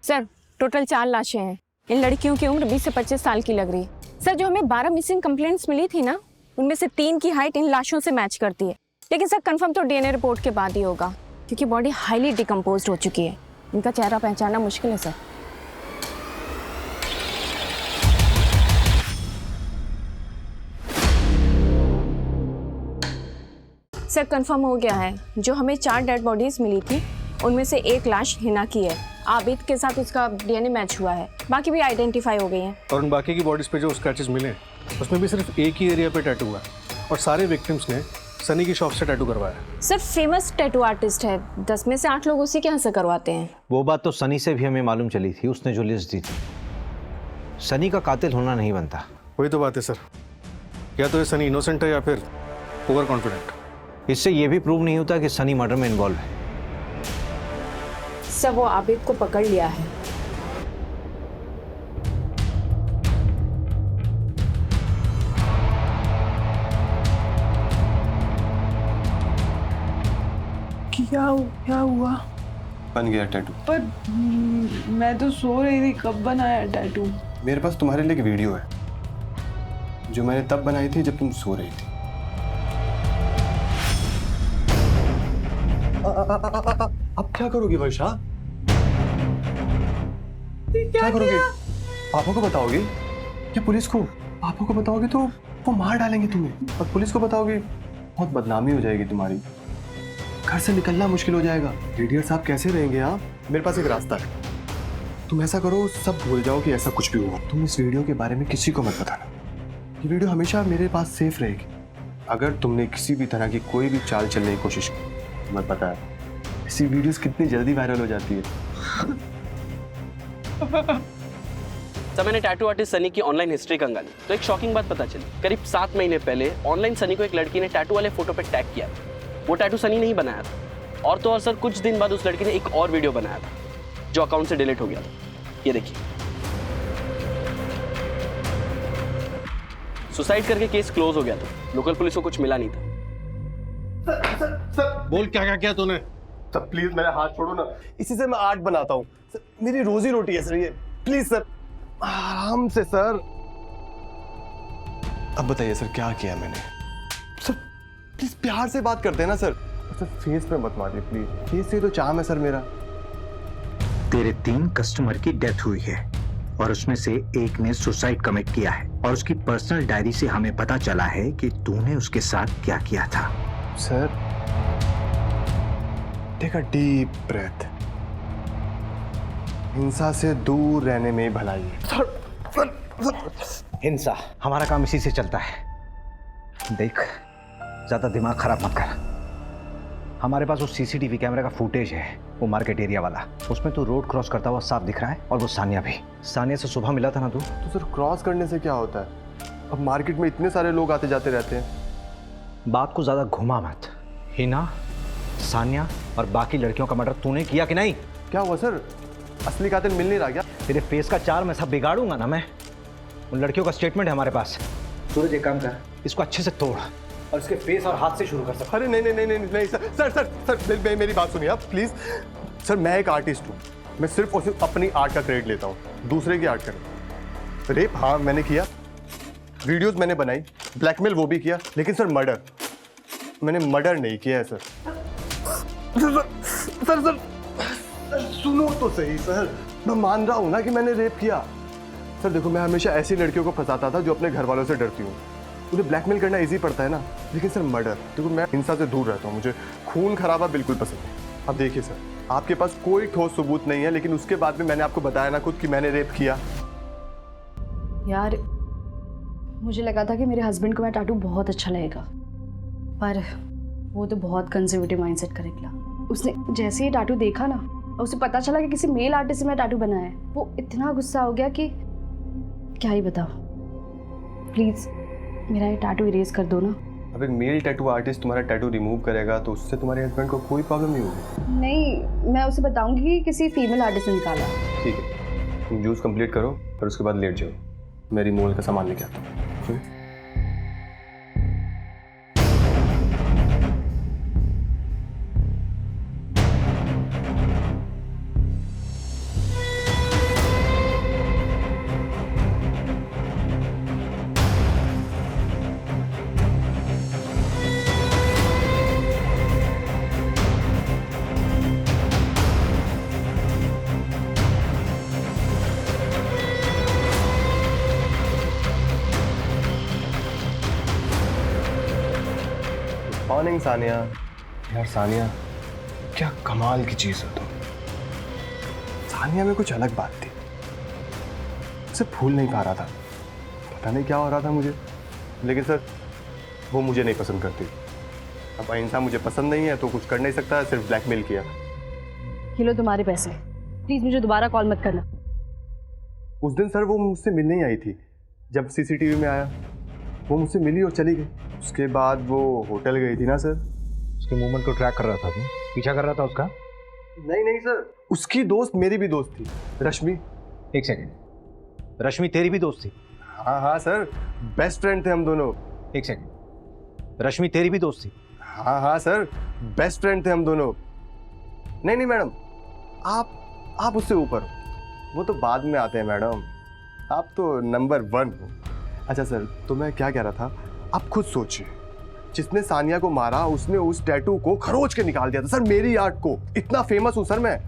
Speaker 11: सर, टोटल 4 लाशें हैं। इन लड़कियों की उम्र 20 से 25 साल की लग रही है। सर, जो हमें 12 मिसिंग कंप्लेंट्स मिली थी ना, उनमें से 3 की हाइट इन लाशों से मैच करती है। लेकिन सर कंफर्म तो डीएनए रिपोर्ट के बाद ही होगा, क्योंकि बॉडी हाईली डिकम्पोज्ड हो चुकी है। इनका चेहरा पहचानना मुश्किल है सर। सर कंफर्म हो गया है, जो हमें 4 डेड बॉडीज मिली थी उनमें से एक लाश हिना की है। आबिद के साथ उसका डीएनए मैच हुआ है, बाकी भी आइडेंटिफाई हो गई हैं।
Speaker 10: और उन बाकी की बॉडीज पे जो स्क्रैचेस मिले उसमें भी सिर्फ एक ही एरिया पे टैटू हुआ है, और सारे विक्टिम्स ने सनी की शॉप से टैटू करवाया।
Speaker 11: सर फेमस टैटू आर्टिस्ट है, 10 में से 8 लोग उसी के यहाँ से करवाते हैं।
Speaker 12: वो बात तो सनी से भी हमें मालूम चली थी, उसने जो लिस्ट दी थी। सनी का कातिल होना नहीं बनता।
Speaker 10: वही तो बात है सर, या तो ये सनी इनोसेंट है या फिर ओवर कॉन्फिडेंट।
Speaker 12: इससे ये भी प्रूव नहीं होता कि सनी मर्डर में इन्वॉल्व है।
Speaker 11: सब वो आबिद को पकड़ लिया है।
Speaker 2: क्या हुआ?
Speaker 1: बन गया टैटू।
Speaker 2: पर मैं तो सो रही थी, कब बनाया टैटू?
Speaker 1: मेरे पास तुम्हारे लिए एक वीडियो है जो मैंने तब बनाई थी जब तुम सो रही थी। अब क्या करोगी वर्षा? क्या करोगी? पापा को बताओगी या पुलिस को? पापा को बताओगे तो वो मार डालेंगे तुम्हें, और पुलिस को बताओगे बहुत बदनामी हो जाएगी तुम्हारी। घर से निकलना मुश्किल हो जाएगा। रेडियर साहब कैसे रहेंगे आप? मेरे पास एक रास्ता है। तुम ऐसा करो, सब भूल जाओ कि ऐसा कुछ भी हुआ। तुम इस वीडियो के बारे में किसी को मत बताना। ये वीडियो हमेशा मेरे पास सेफ रहेगी। अगर तुमने किसी भी तरह की कोई भी चाल चलने की कोशिश की, तुम्हें पता है ऐसी वीडियोस कितनी जल्दी वायरल हो जाती है।
Speaker 14: तब मैंने टैटू आर्टिस्ट सनी की ऑनलाइन हिस्ट्री कंगाली तो एक शॉकिंग बात पता चली। करीब 7 महीने पहले ऑनलाइन सनी को एक लड़की ने टैटू वाले फोटो पे टैग किया। वो टैटू सनी नहीं बनाया था, और तो और सर कुछ दिन बाद उस लड़की ने एक और वीडियो बनाया था जो अकाउंट से डिलीट हो गया था। ये देखिए, सुसाइड करके केस क्लोज हो गया था। लोकल पुलिस को कुछ मिला नहीं था।
Speaker 1: सर बोल क्या किया तूने? सर प्लीज मेरा हाथ छोड़ो ना, इसी से मैं आर्ट बनाता हूँ। मेरी रोजी रोटी है सर ये, प्लीज सर आराम से सर। अब बताइए सर क्या किया मैंने? सर प्लीज प्यार से बात करते हैं ना सर। सर फेस पे मत मारिए प्लीज, फेस से तो चाम है सर मेरा।
Speaker 20: तेरे 3 कस्टमर की डेथ हुई है और उसमें से एक ने सुसाइड कमिट किया है, और उसकी पर्सनल डायरी से हमें पता चला है कि तूने उसके साथ क्या किया था।
Speaker 1: Sir take a deep breath. हिंसा से दूर रहने में भलाई है।
Speaker 12: हिंसा हमारा काम इसी से चलता है। देख, ज्यादा दिमाग खराब मत कर। हमारे पास वो सीसीटीवी कैमरे का फुटेज है, वो मार्केट एरिया वाला। उसमें तू रोड क्रॉस करता हुआ साफ दिख रहा है, और वो सानिया भी। सानिया से सुबह मिला था ना तू?
Speaker 1: तो सर क्रॉस करने से क्या होता है? अब मार्केट में इतने सारे लोग आते जाते रहते हैं।
Speaker 12: बात को ज्यादा घुमा मत। हिना, सानिया और बाकी लड़कियों का मर्डर तूने किया कि नहीं?
Speaker 1: क्या हुआ सर? असली कातिल मिल नहीं रहा क्या?
Speaker 12: तेरे फेस का चार मैं सब बिगाड़ूंगा ना मैं। उन लड़कियों का स्टेटमेंट है हमारे पास। सूरज एक काम कर, इसको अच्छे से तोड़ और इसके फेस और हाथ से शुरू कर सकता।
Speaker 1: अरे नहीं नहीं नहीं नहीं नहीं सर सर सर सर मेरी बात सुनिए आप प्लीज। सर मैं एक आर्टिस्ट हूँ, मैं सिर्फ और सिर्फ अपनी आर्ट का क्रेडिट लेता हूँ, दूसरे की आर्ट का। रेप हाँ मैंने किया, वीडियोस मैंने बनाई, ब्लैकमेल वो भी किया, लेकिन सर मर्डर मैंने मर्डर नहीं किया है सर। सर सर सुनो तो सही सर, मैं मान रहा हूँ ना कि मैंने रेप किया। सर देखो मैं हमेशा ऐसी लड़कियों को फंसाता था जो अपने घर वालों से डरती हूँ। उन्हें ब्लैकमेल करना इजी पड़ता है ना, लेकिन सर मर्डर, देखो मैं हिंसा से दूर रहता हूँ, मुझे खून खराबा बिल्कुल पसंद नहीं। अब देखिए सर, आपके पास कोई ठोस सबूत नहीं है, लेकिन उसके बाद भी मैंने आपको बताया ना खुद कि मैंने रेप किया।
Speaker 9: यार मुझे लगा था कि मेरे हस्बैंड को मैं टैटू बहुत अच्छा लगेगा, पर वो तो बहुत कंजर्वेटिव माइंडसेट का निकला। उसने जैसे ही टैटू देखा ना, और उसे पता चला कि किसी मेल आर्टिस्ट से मैं टैटू बनाया है, वो इतना गुस्सा हो गया कि क्या ही बताओ। प्लीज़ मेरा ये टैटू इरेज कर दो ना।
Speaker 1: अब एक मेल टैटू आर्टिस्ट तुम्हारा टैटू रिमूव करेगा तो उससे तुम्हारे हस्बैंड को कोई प्रॉब्लम नहीं होगी।
Speaker 9: नहीं, मैं उसे बताऊंगी कि किसी फीमेल आर्टिस्ट ने निकाला।
Speaker 1: ठीक है, तुम जूस कंप्लीट करो और उसके बाद लेट जाओ, मेरी मोल का सामान लेके आता हूँ। मॉर्निंग सानिया। यार सानिया, क्या कमाल की चीज हो तुम। सानिया में कुछ अलग बात थी, उसे भूल नहीं पा रहा था। पता नहीं क्या हो रहा था मुझे, लेकिन सर वो मुझे नहीं पसंद करती। अब इंसान मुझे पसंद नहीं है तो कुछ कर नहीं सकता, सिर्फ ब्लैकमेल किया।
Speaker 9: ये लो तुम्हारे पैसे, प्लीज मुझे दोबारा कॉल मत करना।
Speaker 1: उस दिन सर वो मुझसे मिलने ही आई थी, जब सीसीटीवी में आया वो मुझसे मिली और चली गई। उसके बाद वो होटल गई थी ना सर।
Speaker 12: उसके मूवमेंट को ट्रैक कर रहा था, तू पीछा कर रहा था उसका?
Speaker 1: नहीं नहीं सर, उसकी दोस्त मेरी भी दोस्त थी, रश्मि।
Speaker 12: एक सेकंड, रश्मि तेरी भी दोस्त थी?
Speaker 1: हाँ हाँ सर, बेस्ट फ्रेंड थे हम दोनों।
Speaker 12: एक सेकंड, रश्मि तेरी भी दोस्त थी?
Speaker 1: हाँ हाँ सर, बेस्ट फ्रेंड थे हम दोनों। नहीं नहीं मैडम, आप उससे ऊपर हो, वो तो बाद में आते हैं मैडम, आप तो नंबर 1 हो। अच्छा सर, तो मैं क्या कह रहा था, आप खुद सोचिए, जिसने सानिया को मारा उसने उस टैटू को खरोच के निकाल दिया था सर, मेरी आर्ट को। इतना फेमस हूँ सर मैं।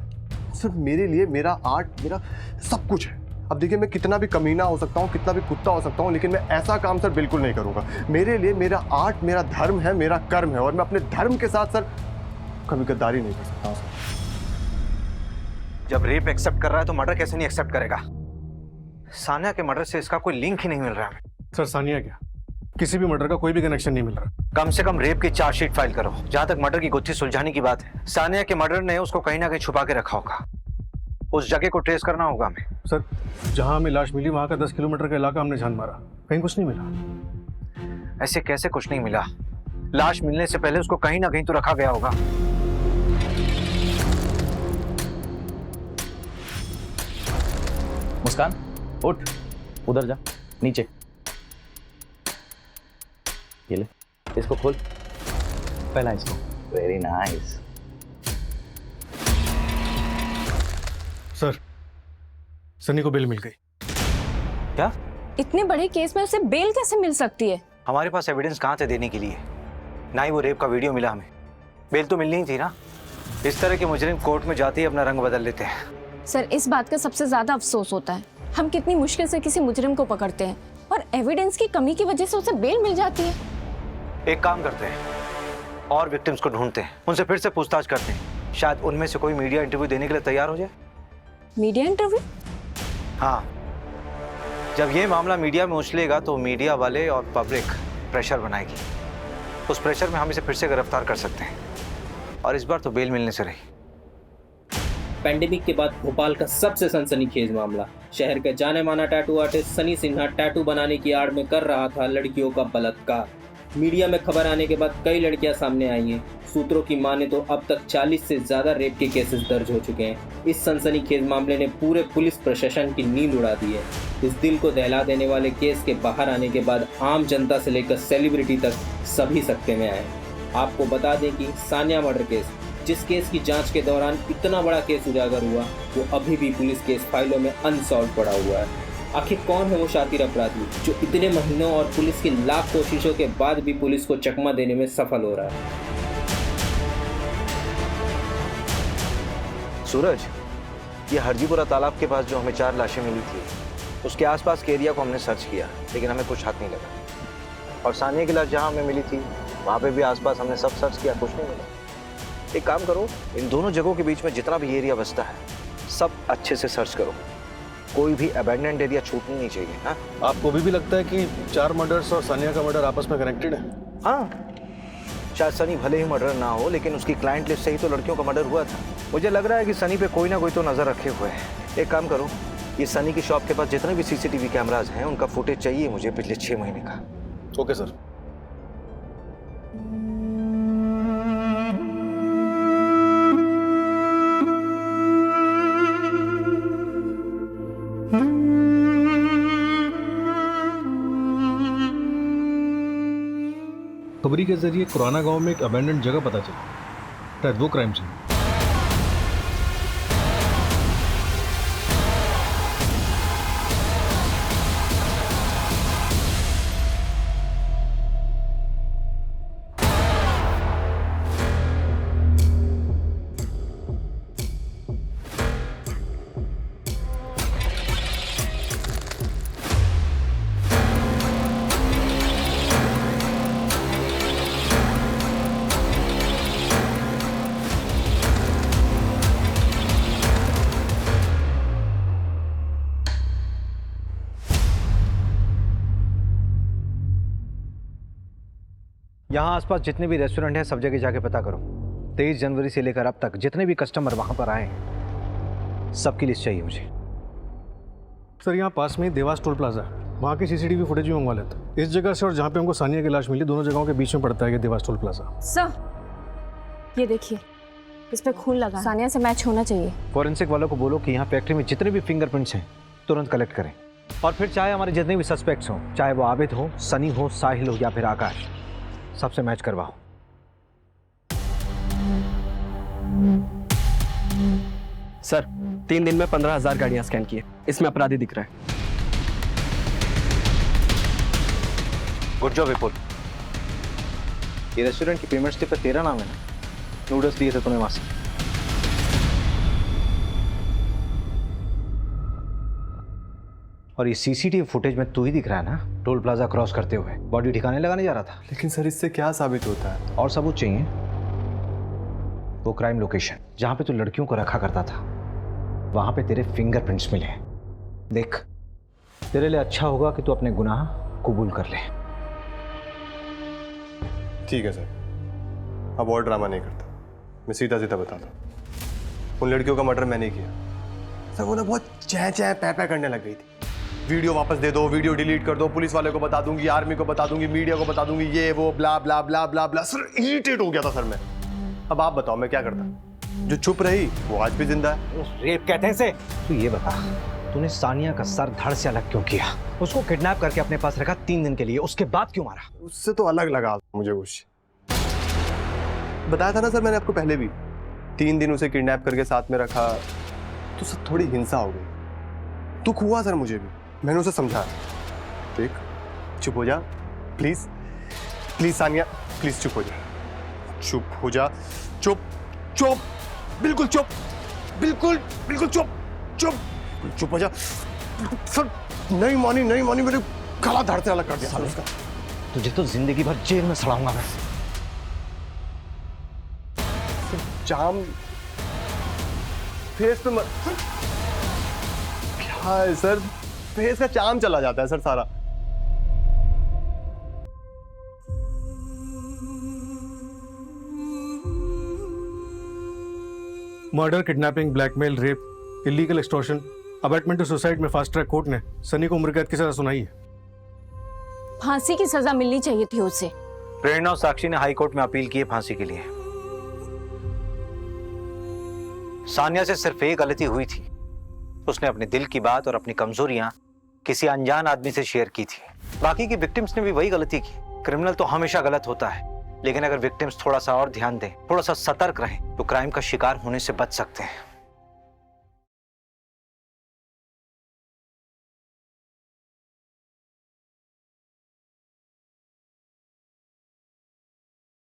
Speaker 1: सर मेरे लिए मेरा आर्ट मेरा सब कुछ है। अब देखिए, मैं कितना भी कमीना हो सकता हूँ, कितना भी कुत्ता हो सकता हूँ, लेकिन मैं ऐसा काम सर बिल्कुल नहीं करूँगा। मेरे लिए मेरा आर्ट मेरा धर्म है, मेरा कर्म है, और मैं अपने धर्म के साथ सर कभी गद्दारी नहीं कर सकता सर।
Speaker 12: जब रेप एक्सेप्ट कर रहा है तो मर्डर कैसे नहीं एक्सेप्ट करेगा? सानिया के मर्डर से इसका कोई लिंक ही नहीं मिल रहा है।
Speaker 10: सर सानिया क्या, किसी भी मर्डर का कोई भी कनेक्शन नहीं मिल रहा।
Speaker 12: कम से कम रेप की चार्जशीट फाइल करो। जहां तक मर्डर की गुत्थी सुलझाने की बात है, सानिया के मर्डर ने उसको कहीं ना कहीं छुपा के रखा होगा। उस जगह को ट्रेस करना होगा हमें।
Speaker 10: सर जहां हमें लाश मिली वहां का 10 किलोमीटर का इलाका हमने छान मारा, कहीं कुछ नहीं मिला।
Speaker 12: ऐसे कैसे कुछ नहीं मिला? लाश मिलने से पहले उसको कहीं ना कहीं तो रखा गया होगा।
Speaker 17: मुस्कान उठ, उधर जा, नीचे। ये ले, इसको खोल, पहला इसको। Very nice.
Speaker 10: सर सनी को बेल मिल गई।
Speaker 12: क्या?
Speaker 11: इतने बड़े केस में उसे बेल कैसे मिल सकती है?
Speaker 12: हमारे पास एविडेंस कहाँ थे देने के लिए? ना ही वो रेप का वीडियो मिला हमें। बेल तो मिलनी ही थी ना। इस तरह के मुजरिम कोर्ट में जाते ही अपना रंग बदल लेते हैं।
Speaker 11: सर, इस बात का सबसे ज्यादा अफसोस होता है, हम कितनी मुश्किल से किसी मुजरिम को पकड़ते हैं और एविडेंस की कमी की वजह से उसे बेल मिल जाती है।
Speaker 12: एक काम करते हैं, और विक्टिम्स को ढूंढते हैं, उनसे फिर से पूछताछ करते हैं, शायद उनमें से कोई मीडिया इंटरव्यू देने के लिए तैयार हो जाए।
Speaker 11: Media interview?
Speaker 12: हाँ, जब ये मामला मीडिया में उछलेगा तो मीडिया वाले और पब्लिक प्रेशर बनाएगी। उस प्रेशर में हम इसे फिर से गिरफ्तार कर सकते हैं, और इस बार तो बेल मिलने से रही।
Speaker 14: पैंडेमिक के बाद भोपाल का सबसे सनसनीखेज मामला। शहर का जाने माना tattoo artist Sunny Sinha tattoo बनाने की आड़ में कर रहा था लड़कियों का बलात्कार। मीडिया में खबर आने के बाद कई लड़कियां सामने आई हैं। सूत्रों की माने तो अब तक 40 से ज्यादा रेप के केसेस दर्ज हो चुके हैं। इस सनसनीखेज मामले ने पूरे पुलिस प्रशासन की नींद उड़ा दी है। इस दिल को दहला देने वाले केस के बाहर आने के बाद आम जनता से लेकर सेलिब्रिटी तक सभी सकते में आए। आपको बता दें कि सानिया मर्डर केस, जिस केस की जांच के दौरान इतना बड़ा केस उजागर हुआ, वो अभी भी पुलिस केस फाइलों में अनसॉल्व पड़ा हुआ है। आखिर कौन है वो शातिर अपराधी जो इतने महीनों और पुलिस की लाख कोशिशों के बाद भी पुलिस को चकमा देने में सफल हो रहा है?
Speaker 12: सूरज, ये हरजीपुरा तालाब के पास जो हमें 4 लाशें मिली थी, उसके आसपास के एरिया को हमने सर्च किया, लेकिन हमें कुछ हाथ नहीं लगा। और सानिया की लाश जहाँ हमें मिली थी वहाँ पे भी आसपास हमने सब सर्च किया, कुछ नहीं मिला। एक काम करो, इन दोनों जगहों के बीच में जितना भी एरिया बचता है सब अच्छे से सर्च करो, कोई भी अबैंडन्ड एरिया छूटना नहीं चाहिए। हाँ,
Speaker 10: आपको भी लगता है कि 4 मर्डर्स और सानिया का मर्डर आपस में कनेक्टेड है?
Speaker 12: हाँ, शायद सनी भले ही मर्डर ना हो, लेकिन उसकी क्लाइंट लिस्ट से ही तो लड़कियों का मर्डर हुआ था। मुझे लग रहा है कि सनी पे कोई ना कोई तो नजर रखे हुए है। एक काम करो, ये सनी की शॉप के पास जितने भी सीसीटीवी कैमराज हैं उनका फुटेज चाहिए मुझे पिछले 6 महीने का।
Speaker 10: Okay sir. खबरी के जरिए खुराना गांव में एक अबैंडन्ड जगह पता चली, शायद वो क्राइम सीन।
Speaker 12: यहाँ आसपास जितने भी रेस्टोरेंट हैं सब जगह जाके पता करो। 23 जनवरी से लेकर अब तक जितने भी कस्टमर वहाँ पर आए हैं सबकी लिस्ट चाहिए मुझे।
Speaker 10: सर यहाँ पास में ही देवास टोल प्लाजा है, वहाँ की सीसीटीवी फुटेज भी मंगवा लेते हैं। इस जगह से और जहाँ पे हमको सानिया की लाश मिली, दोनों जगहों के बीच में पड़ता है ये देवास टोल प्लाजा।
Speaker 11: सर ये देखिए, इस पे खून लगा, सानिया से मैच होना चाहिए।
Speaker 12: फॉरेंसिक वालों को बोलो कि यहाँ फैक्ट्री में जितने भी फिंगरप्रिंट्स हैं तुरंत कलेक्ट करें, और फिर चाहे हमारे जितने भी सस्पेक्ट्स हों, चाहे वो आबिद हो, सनी हो, साहिल हो या फिर आकाश, सबसे मैच करवाओ।
Speaker 14: सर 3 दिन में 15,000 गाड़ियां स्कैन किए, इसमें अपराधी दिख रहा है।
Speaker 12: गुड जॉब विपुल। ये रेस्टोरेंट की पेमेंट स्लिप पे तेरा नाम है ना? नूडल्स दिए थे तुम्हें वहां से। और ये सीसीटीवी फुटेज में तू ही दिख रहा है ना, टोल प्लाजा क्रॉस करते हुए बॉडी ठिकाने लगाने जा रहा था।
Speaker 1: लेकिन सर इससे क्या साबित होता है?
Speaker 12: और सबूत चाहिए। वो क्राइम लोकेशन जहां पे तू लड़कियों को रखा करता था, वहां पे तेरे फिंगरप्रिंट्स मिले हैं। देख, तेरे लिए अच्छा होगा कि तू अपने गुनाह कबूल कर ले।
Speaker 1: ठीक है सर, अब और ड्रामा नहीं करता, मैं सीधा सीधा बताता हूँ। उन लड़कियों का मर्डर मैंने किया। सर वो ना बहुत चै चै पै पै करने लग गई थी। वीडियो वापस दे दो, वीडियो डिलीट कर दो, पुलिस वाले को बता दूंगी, आर्मी को बता दूंगी, मीडिया को बता दूंगी, ये वो ब्ला ब्ला ब्ला ब्ला ब्ला। सर इरिटेट हो गया था सर मैं। अब आप बताओ मैं क्या करता? जो चुप रही वो आज भी जिंदा है।
Speaker 12: रेप कहते हैं इसे। तू ये बता, तूने सानिया का सर धड़ से अलग क्यों किया? उसको किडनैप करके अपने पास रखा 3 दिन के लिए, उसके बाद क्यों मारा?
Speaker 1: उससे तो अलग लगा मुझे कुछ। बताया था ना सर मैंने आपको पहले भी, 3 दिन उसे किडनैप करके साथ में रखा तो सर थोड़ी हिंसा हो गई। दुख हुआ सर मुझे भी, मैंने उसे समझाया। देख चुप हो जा प्लीज, प्लीज सानिया प्लीज चुप हो जा, चुप हो जा, चुप चुप बिल्कुल चुप, बिल्कुल बिल्कुल चुप चुप चुप हो जा। सर नहीं मानी मेरे गला धड़ से अलग कर दिया सर उसका।
Speaker 12: तुझे तो जिंदगी भर जेल में सड़ाऊंगा मैं।
Speaker 1: जाम फेस पे क्या है सर, फेस का चाम चला जाता है सर सारा।
Speaker 10: Murder, kidnapping, blackmail, rape, illegal extortion, abetment to suicide में फास्ट ट्रैक कोर्ट ने सनी को उम्र कैद की सजा सुनाई है।
Speaker 11: फांसी की सजा मिलनी चाहिए थी उसे।
Speaker 12: प्रेरणा और साक्षी ने हाई कोर्ट में अपील की है फांसी के लिए। सानिया से सिर्फ एक गलती हुई थी, उसने अपने दिल की बात और अपनी कमजोरियां किसी अनजान आदमी से शेयर की थी। बाकी की विक्टिम्स ने भी वही गलती की। क्रिमिनल तो हमेशा गलत होता है, लेकिन अगर विक्टिम्स थोड़ा सा और ध्यान दें, थोड़ा सा सतर्क रहें, तो क्राइम का शिकार होने से बच सकते हैं।